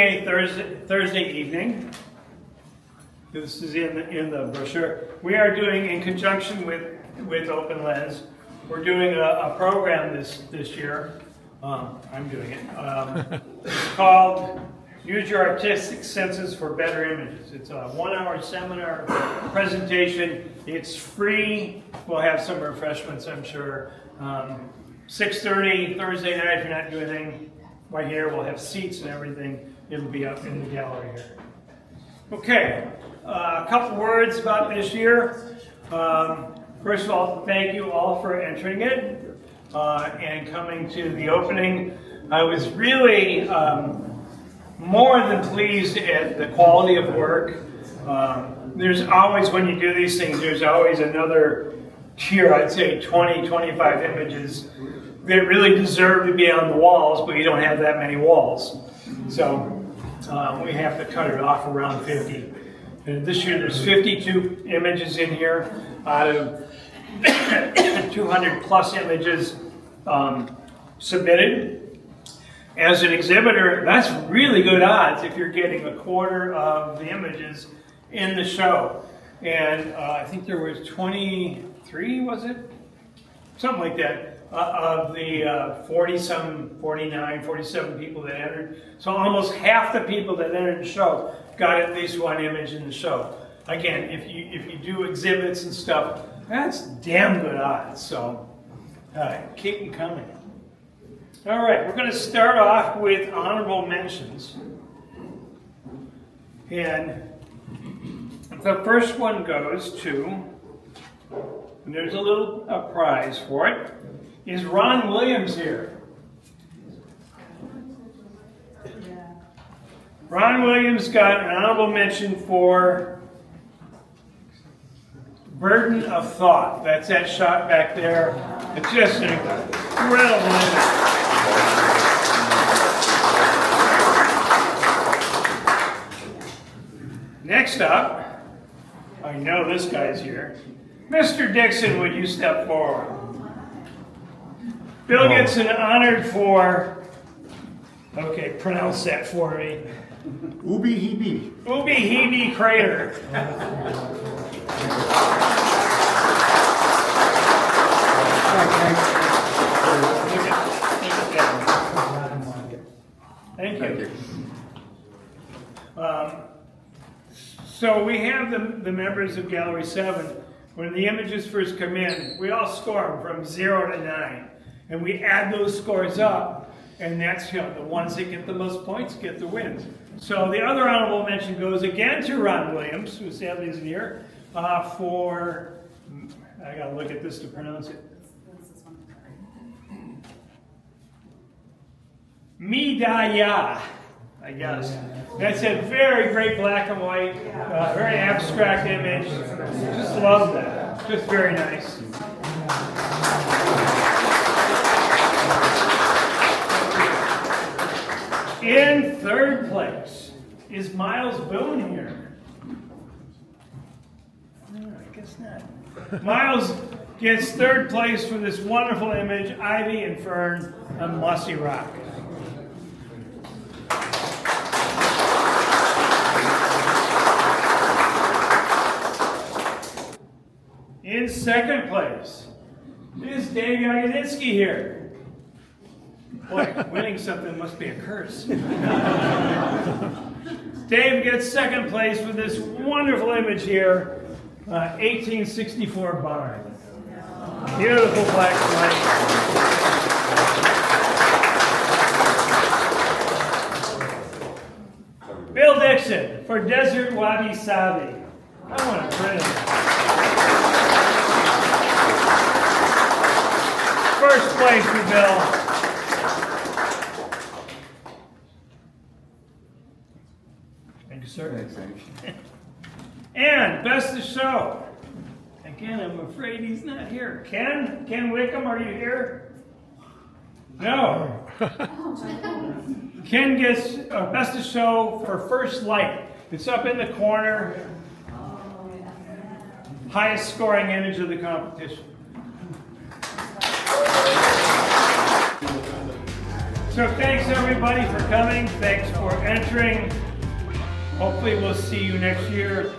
a Thursday evening. This is in the brochure. We are doing, in conjunction with Open Lens, we're doing a program this year. I'm doing it. It's called Use Your Artistic Senses for Better Images. It's a 1-hour seminar presentation. It's free. We'll have some refreshments, I'm sure. 6:30 Thursday night, if you're not doing anything right here, we'll have seats and everything. It'll be up in the gallery here. Okay, a couple words about this year. First of all, thank you all for entering it and coming to the opening. I was really more than pleased at the quality of work. There's always, when you do these things, there's always another tier, I'd say 20, 25 images that really deserve to be on the walls, but you don't have that many walls. So we have to cut it off around 50. And this year there's 52 images in here out of 200 plus images submitted. As an exhibitor, that's really good odds if you're getting a quarter of the images in the show. And I think there was 23, was it? Something like that, of the 49, 47 people that entered. So almost half the people that entered the show got at least one image in the show. Again, if you do exhibits and stuff, that's damn good odds. So keep them coming. All right, we're going to start off with honorable mentions. And the first one goes to, and there's a prize for it, is Ron Williams here. Ron Williams got an honorable mention for Burden of Thought. That's that shot back there. It's just an incredible image. Next up, I know this guy's here. Mr. Dixon, would you step forward? Bill gets an honored for, okay, pronounce that for me. Ubi Hebe Crater. Thank you. So we have the members of Gallery 7. When the images first come in, we all score them from 0 to 9. And we add those scores up, and that's, the ones that get the most points get the wins. So the other honorable mention goes again to Ron Williams, who sadly isn't here, for, I gotta look at this to pronounce it. Midaya, I guess. That's a very great black and white, very abstract image. Just love that. Just very nice. In third place is Miles Boone here. No, I guess not. Miles gets third place for this wonderful image, Ivy and Fern on Mossy Rock. In second place is Dave Yagoditsky here. Boy, winning something must be a curse. Dave gets second place for this wonderful image here, 1864 barn. Beautiful black and white. Bill Dixon for Desert Wabi Sabi. I want to print it. First place for Bill. Thank you, sir. And best of show. Again, I'm afraid he's not here. Ken Wickham, are you here? No. Ken gets best of show for First Light. It's up in the corner. Highest scoring image of the competition. So thanks everybody for coming. Thanks for entering. Hopefully we'll see you next year.